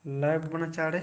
Live बना चाड़े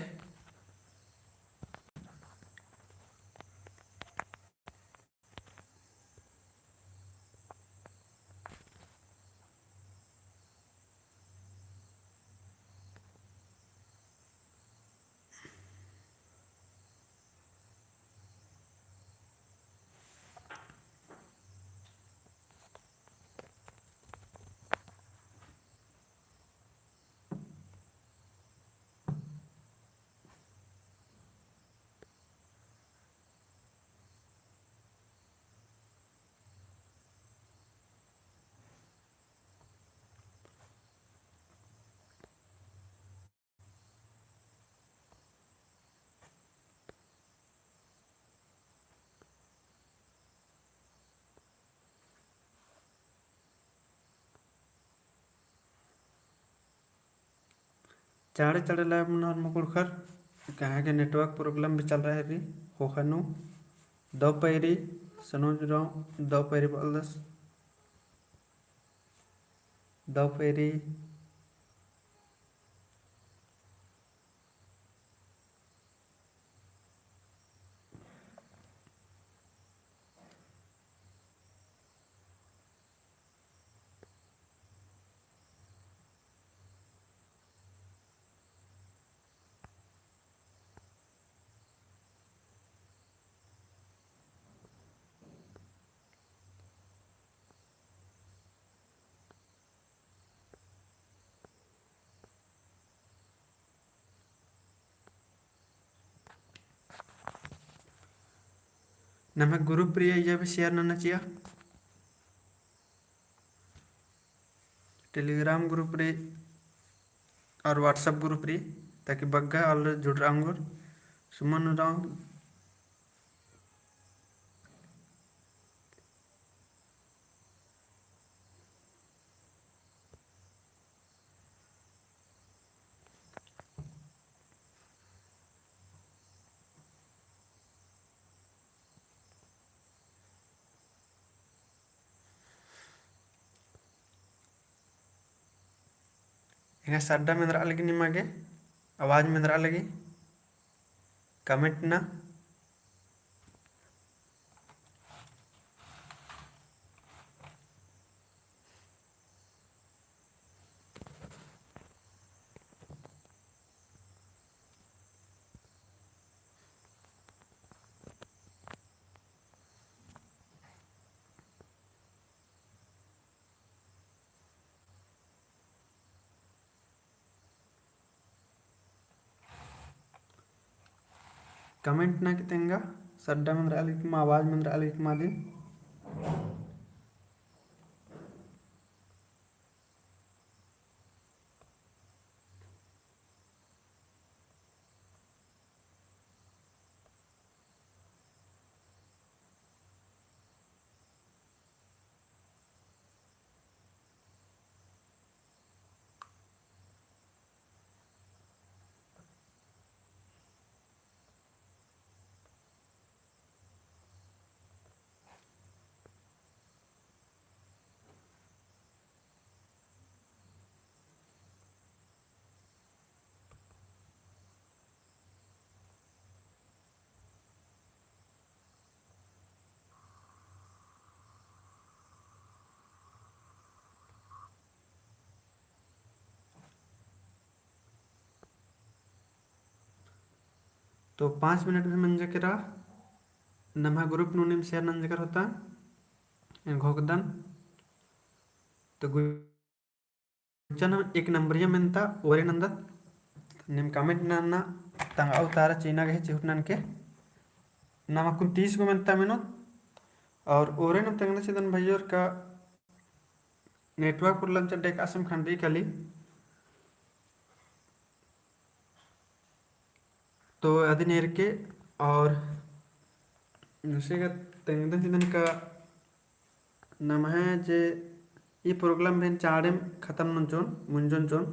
चाड़े चाड़े live मनोहर मुकुड़कर कहाँ के नेटवर्क प्रॉब्लम भी चल रहा है अभी होखनु दो पैरी सनोज राव दो पैरी बलदस दो पैरी नमे ग्रुप री ये भी शेयर नना चाहिए टेलीग्राम ग्रुप री और व्हाट्सएप ग्रुप री ताकि बग्गा ऑलरेडी जुड़ रहा हूँ सुमन राव यहाँ सड्डा में लगी निमागे आवाज़ में लगी कमेंट ना कमेंट ना कितेंगा सड्डा में लगी आवाज़ में लगी मादी तो 5 मिनट में मन जकरा नमा ग्रुप नुनिम शेयर नन जकर होता घोकदन तो गुचन एक नंबरिया मेनता ओरे नंदत निम कमेंट नन्ना तंग अवतारा चीना गहे चिहुटनन के नमा कुन 30 को मेनता मेनो और ओरे न तंगना चिदन भैयोर का नेटवर्क प्रॉब्लम चड्डे कासम खंडी कली तो अदी नेर के और तेंगदन चिदन का नम है जे ये प्रोग्राम भेन चाड़े खत्म नंचोन मुंजोन चोन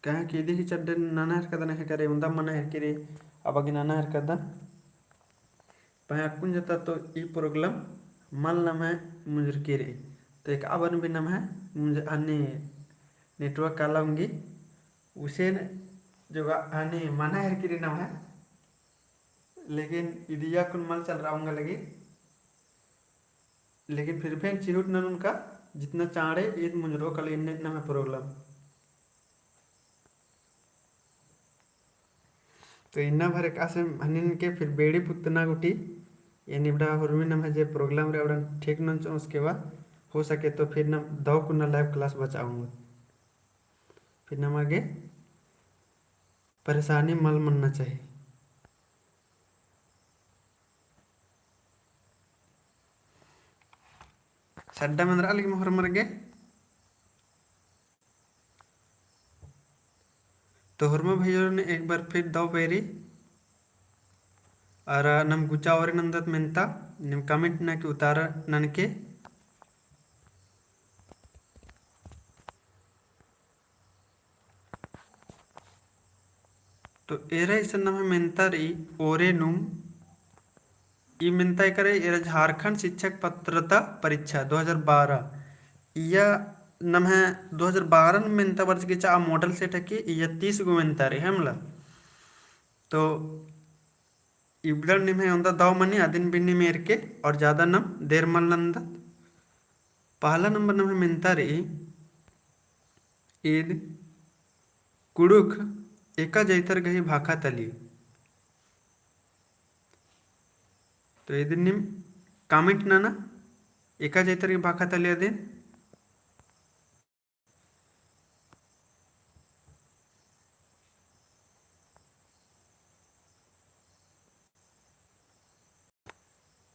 कहाँ की दी चड्डे नाना हर कदन है करे उंदा मना हर करे अब अगी नाना हर कदन पह अकुन जता तो ये प्रोग्राम मल नम है मुंजर के रे तो तो एक आवन भी नाम है मुझे अन्य नेटवर्क काला होंगी उसे जो अन्य माना है कि नाम है लेकिन इदिया कुन मल चल रहा होंगे लगी लेकिन फिर भी चिहुट न उनका जितना चाड़े ईद मुझरो कल इन नाम है प्रॉब्लम तो इन्ना भरे कासे हनिन के फिर बेड़ी पुतना गुटी ये निबड़ा हुरमी नाम है जे प्रोग्राम रे उड़न ठीक न उसके बाद हो सके तो फिर ना दो कुना लाइव क्लास बचाऊंगा फिर ना आगे परेशानी मल मनना चाहिए सड्डा मंदरा लगी मोहर मरगे तो हरम भैया ने एक बार फिर दो पेरी और नम गुचा और नंदत मेंता निम कमेंट ना कि उतारा ननके तो एरा इस नाम मेंता रही ओरे नुम ई मेंता करे एरा झारखंड शिक्षक पात्रता परीक्षा 2012 या नम है 2012 में मेंता वर्ष के चा मॉडल सेट है कि या 30 गो मेंता रे हमला तो इबडल निम है उनका दाव मनी आदिन बिन्नी मेर के और ज़्यादा नम देर मल नंदा पहला नंबर नम है मेंता रे ईद कुड़ुख एका जैतर गही भाखा तली तो ये दिन निम कमेंट ना एका जैतर की भाखा तली दिन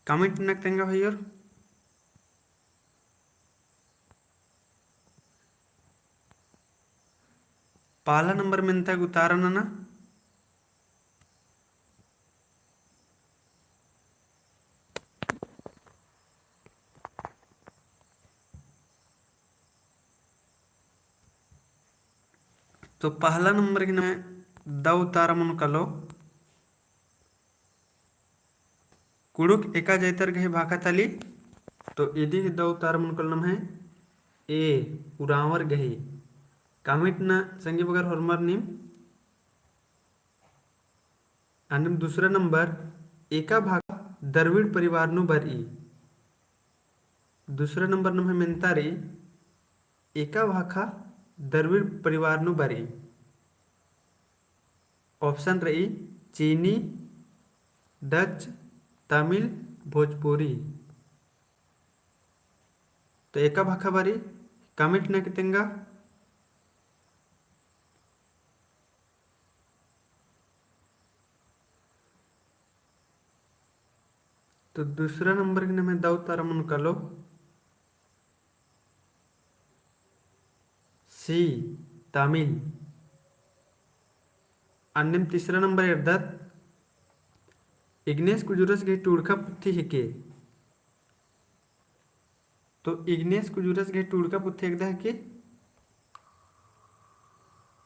कमेंट नक तेंगा भैया पहला नंबर मेंता उतारा ना तो पहला नंबर की ना द उतारा मन कलो कुड़ुक एका जैतर गही भाखा तली तो यदि द उतारा मन कल नाम है ए उरावर गही कमिट ना संगी बगर हरमर निम आणि दूसरा नंबर एका भाग द्रविड़ परिवार नु बरी दूसरा नंबर नम है मेंतारी एका भाखा द्रविड़ परिवार नु बरी ऑप्शन रही चीनी डच तमिल भोजपुरी तो एका भाखा बारी कमेंट ना कितेंगा तो दूसरा नंबर के नाम है दाऊ तारा मन कलो सी तमिल अन्य तीसरा नंबर इर्दत इग्नेस कुजुरस के टूड़का पुथी हिके तो इग्नेस कुजुरस के टूड़का पुथी एकदा है कि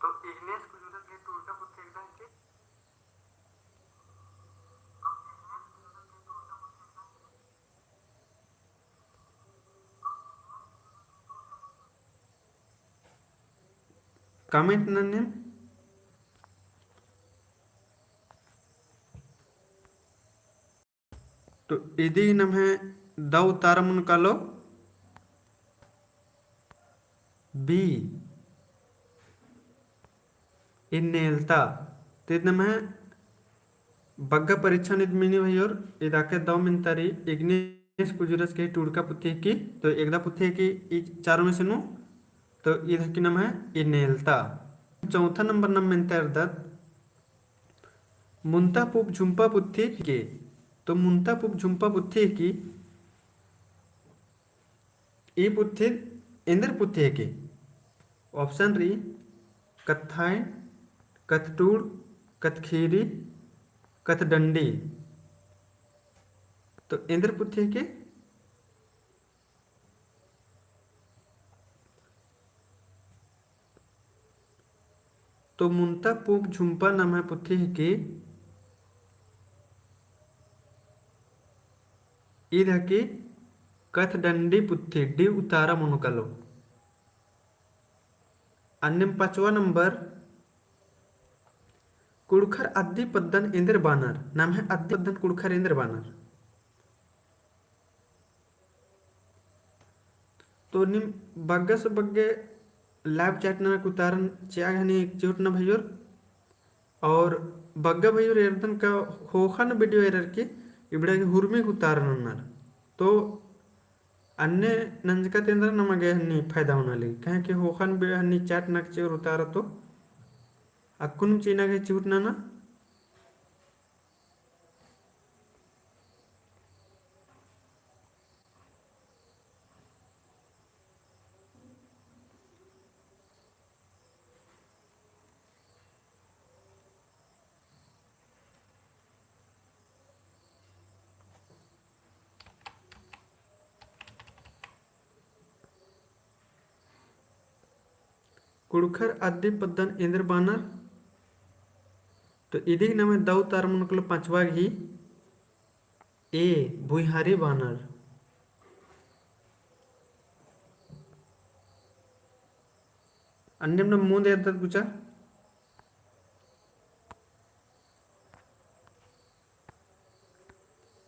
तो इग्नेस कुजुरस के टूड़का पुथी एकदा है कि कमेंट नन्ने तो यदि नम है दव तारमुन कालो बी इन्नेलता तो नम है बग्गा परीक्षा निदमिनी भैयोर इदाके दव मिनतारी इग्नेस कुजुरस के टूड़का पुथी की तो एकदा पुथी की चारों में से नु तो इधर की नाम है इन्नेलता चौथा नंबर नम मिनता अर्दत मुंता पुप झुंपा पुथी के तो मुंता पुप झुंपा पुथी की ई पुथी इंद्र पुथी है के ऑप्शन री कत्थाई कथटूड़ कथखीरी कथडंडी तो इंद्र पुथी है के तो मुंता पुप झुंपा नाम है पुथी है के ईद है कि कथ दंडी पुथी डी उतारा मुनुकलो. अन्यम 5वां नंबर कुड़खर आदि पद्दन इंद्र बानर. नाम है आदि पद्दन कुड़खर इंद्र बानर. तो निम बग्गस बग्गे लाइव चैट ना उतारन चिया घनी चोट ना भैयोर और बग्गा भैयोर एरदन का होखन वीडियो एरर की इबड़ा के हुरमी उतारन. तो अन्य नंजका तेंद्र नमगे हन्नी फायदा होना लगी कहे कि होखन बे हन्नी चैट नक चेर उतारा तो अक्कुन चीना के चूटना ना. कुड़खर आदि पद्दन इंद्र बानर. तो इदी नाम है दाऊ तार मुनकल 5वां घी ए भुईहारी बानर. अन्यम न मुंद एदत गुचा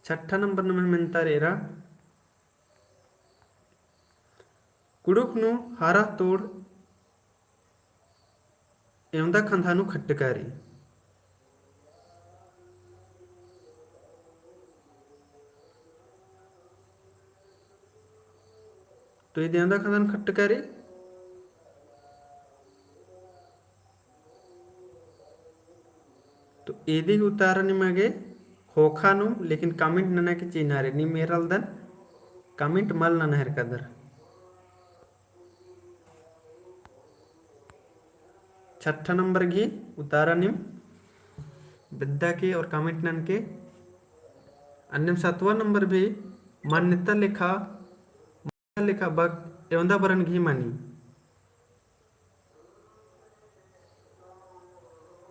6ठा नंबर नम मेंतारेरा कुड़ुकनु हारा तोड़ एवंदा खंधानु खट्टकारी. तो ये एवंदा खंधानु खट्टकारी तो एदी उतारा निमागे होखानु लेकिन कमेंट नना के चिनारे नि मेरल दन कमेंट मल नना हर कदर. 6ठा नंबर घी उतारा निम विद्या के और कमेंट नन के. अन्यम 7वां नंबर भी मान्यता लेखा बग एवंदा बरन घी मानी.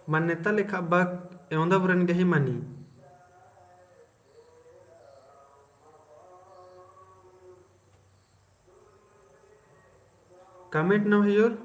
मान्यता लेखा बग एवंदा बरन घी मानी. कमेंट न भैयोर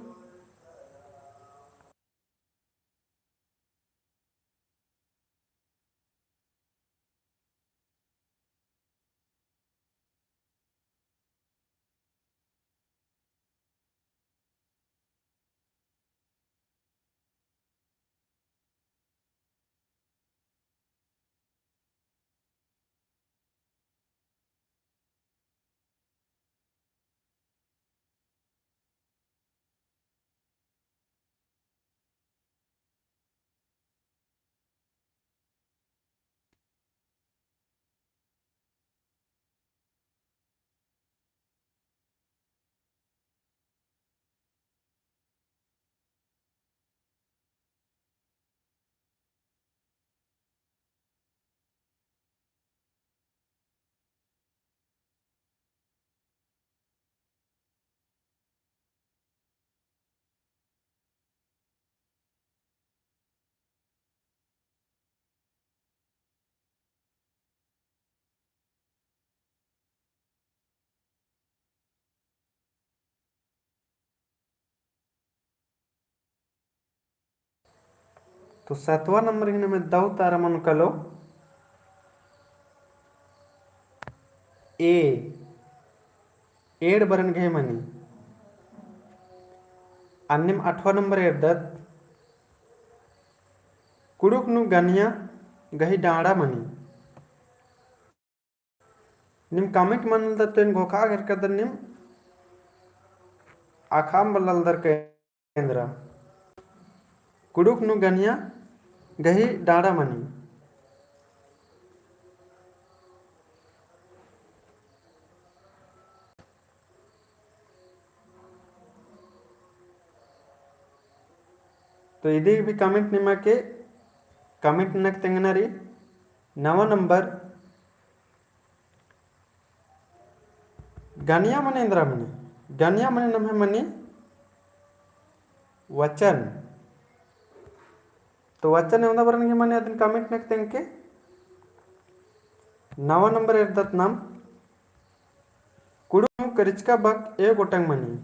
तो 7वां नंबर घी में दाऊ तारा मुनकलो ए एड बरन घे मनी. अन्यम 8वां नंबर एरदत कुड़ुक नु गनिया गही डाड़ा मनी. निम कमेंट मनल दत्तो इन घोखा घर कदर निम आखाम बल्लल दर केंद्र कुड़ुक नु गनिया गही डाड़ा मनी. तो इदी भी कमेंट निमा के कमेंट नक तेंगनारी. 9वां नंबर गनिया मने इंद्रा मनी. गनिया मने नम है मनी वचन. तो वचन एवं बरन के मने अदन कमेंट नक तेंग के 9वां नंबर एरदत नाम कुड़ुम करिचका बक ए गोटंग मनी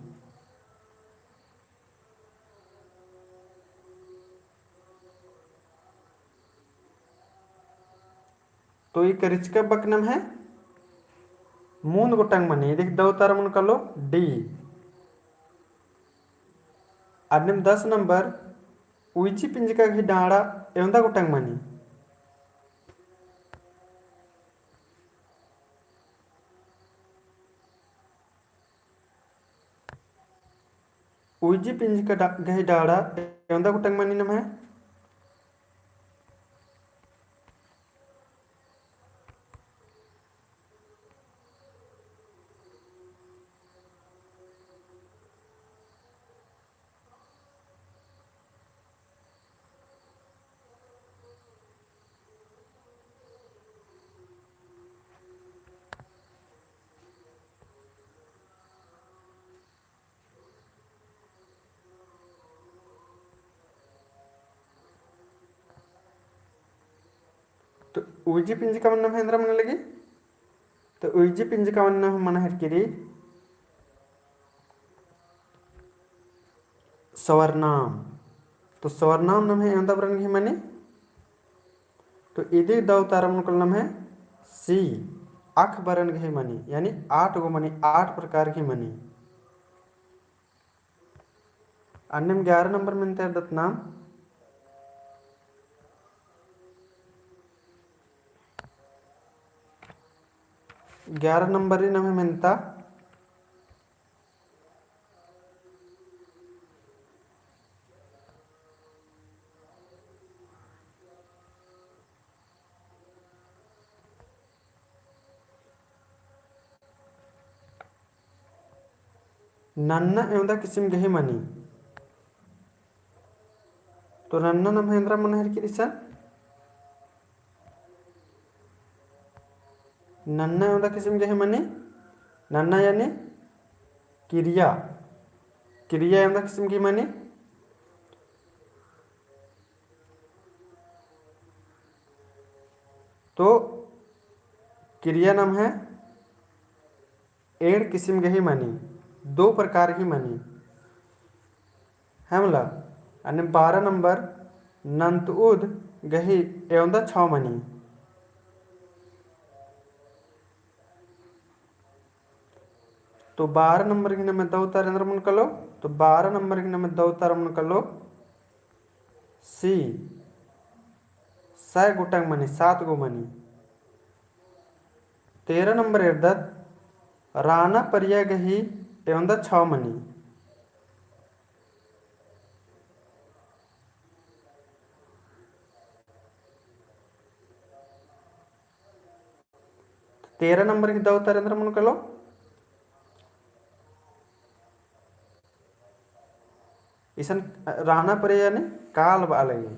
तो ये करिचका बक नम है मूंद गोटंग मनी देख दो तार मन कलो डी अन्यम 10 नंबर उइची पिंजिका घी डाड़ा एवंदा गोटंग मनी उइजी पिंजिका घी डाड़ा एवंदा गोटंग मनी नम है तो उइजी पिंजिका मन है मन लगी तो उइजी पिंजिका मन हेरकिरी स्वर्णाम तो स्वर्णाम नम है एवंदा बरन घी मनी तो इधर दो तारा मन कल नाम है सी आख बरन घी मनी यानी 8 गो मनी 8 प्रकार की मनी अन्यम 11 नंबर में दत्त नाम 11 नंबर नमे ಮೆಂತ नन्ना एवं किसिम गहे मनी तो नन्ना नम हेंद्रा मन हर की दिशा नन्ना एवं किसिम गहे मनी नन्ना यानी क्रिया क्रिया एवं किसिम की मनी तो क्रिया नाम है एड़ किसिम गही मनी 2 प्रकार की मनी है मला अन्य 12 नंबर नंत उद गही एवं 6 मनी तो 12 नंबर की नमे 2 तार मन कलो तो 12 नंबर की नमे 2 तार मन कलो सी 6 गोटंग मनी 7 गो मनी 13 नंबर इर्दत राना परिया गही एवं 6 मनी तेरह नंबर की 2 तार मन कलो इसन राना परिया यानी काल बालगी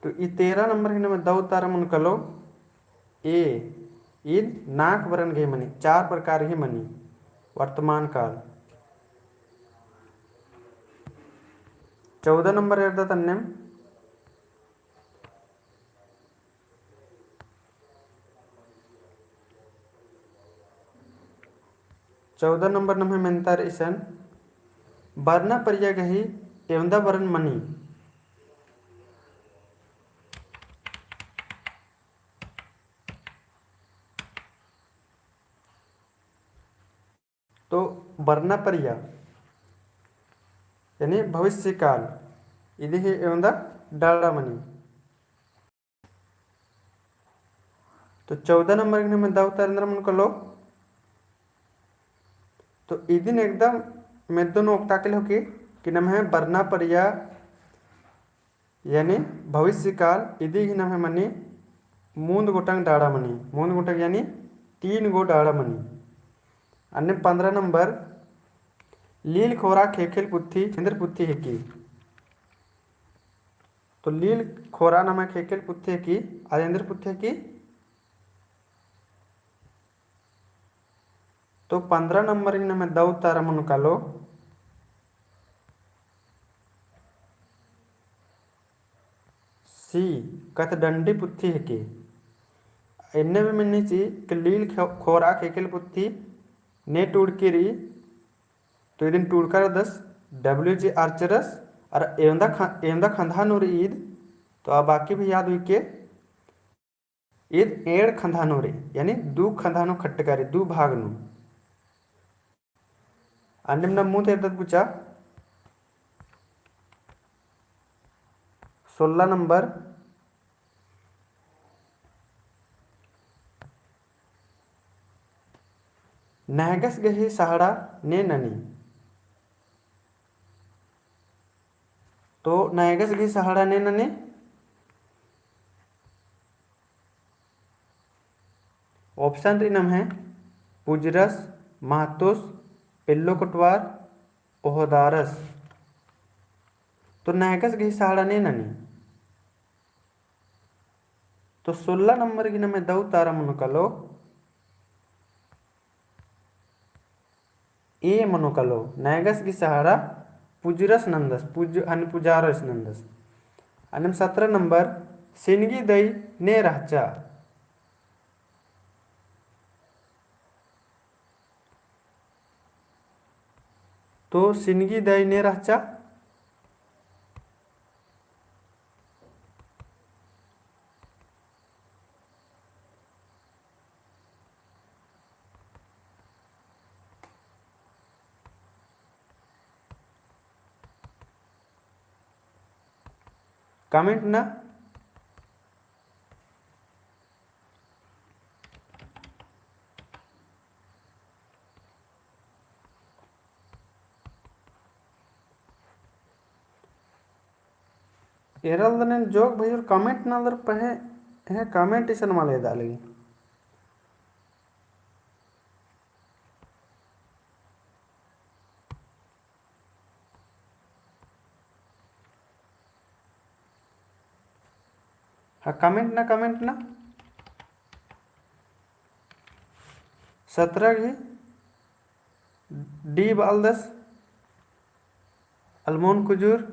तो ये 13 नंबर की नमे 2 तारा मन कलो ए इन नाक वरन घे मनी 4 प्रकार की मनी वर्तमान काल 14 नंबर इर्दत अन्यम 14 नंबर नमे मेंतार इसन बरना परिया गही एवं वरन मनी तो बरना परिया यानी भविष्य काल इधे एवं डाड़ा मनी तो 14 नंबर के नमे 2 तार मन कलो तो इदिन एकदम मेदों ओक्टाकल होकी कि नाम है बरना परिया यानी भविष्य काल इदी ही नाम है मनी मूंद गोटंग डाड़ा मनी मूंद गोटंग यानी 3 गो डाड़ा मनी अन्य 15 नंबर लील खोरा खेखेल पुत्थी इंद्र पुत्थी है की तो लील खोरा नाम है खेखेल पुत्थी है की और इंद्र पुत्थी है की तो 15 नंबर की नमे 2 तारा मन कालो सी कथ डंडी पुत्थी है के इन्ने भी मिलनी चाहिए कि लील खोराक हेकेल पुत्थी ने टूड़केरी तो इदिन टूड़कर दस WG आर्चरस और एवंदा खंधा नूर ईद तो अब बाकी भी याद हुई के ईद एड़ खंधानोरे यानी दू खंधानो खट्टकारी दू भागनु अन्य मुँह तेरदत पूछा 16 नंबर नहगस गही सहाड़ा ने ननी तो नहगस गही सहाड़ा ने ननी ऑप्शन रिनम है पुजरस महतुस पिल्लो कटवार ओहदारस तो नहगस गही सहाड़ा ने ननी तो 16 नंबर की नमे दऊ तारा मनुकलो ए मनुकलो नहगस की सहाड़ा पुजरस नंदस पुजारस नंदस अनम 17 नंबर सिनगी दई ने रहचा तो सिनगी दई ने रहचा कमेंट ना एरल जोग भाई कमेंट ना पहे है कमेंट इसन माले डालेगी हाँ कमेंट ना 17 की डी बालदस अलमोन कुजूर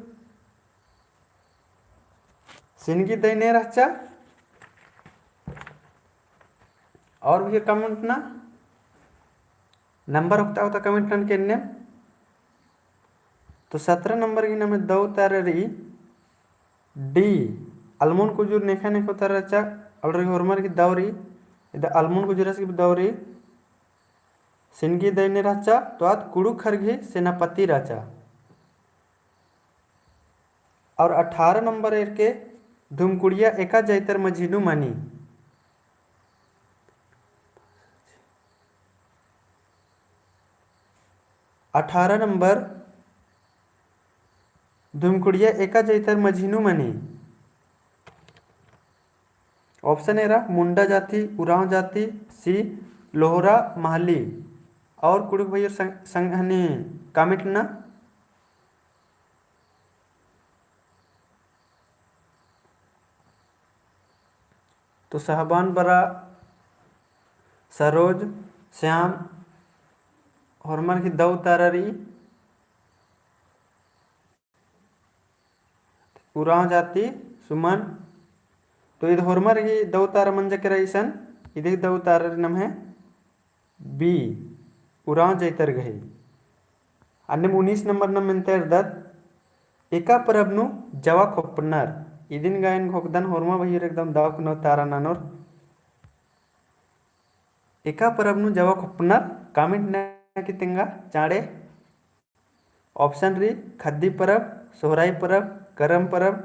सिनगी दई ने रहचा और भी कमेंट ना नंबर होता होता कमेंट करने के ने तो 17 नंबर की नमे दो तारी डी अलमोन कुजूर नेखा नेखो तरचा अलरे होरमर की दौरी इधर अलमोन कुजूरस की दौरी सिनगी दैने राचा तो आज कुड़ू खरघी सेनापति राचा और 18 नंबर एर के धुमकुड़िया एका जैतर मझिनू मनी 18 नंबर धुमकुड़िया एका जैतर मझिनू मनी ऑप्शन ए रहा मुंडा जाति उराव जाति सी लोहरा महली और कुड़ुक भैया संघनी कमेंट ना तो साहबान बरा सरोज श्याम हरमन की दऊ तारारी उराव जाति सुमन तो इधर हरमर की दऊ तारा मंजा के रईसन इधर दऊ तारा नम है बी उराव जैतर गही अन्य 19 नंबर नम मेंतर दत एका परबनु जवा खोपनर इदिन गायन घोकदन हरमा भैर एकदम दावक न तारा नानोर एका परबनु जवा खोपनर कमेंट न की तिंगा चाड़े ऑप्शन री खद्दी परब सोहराई परब करम परब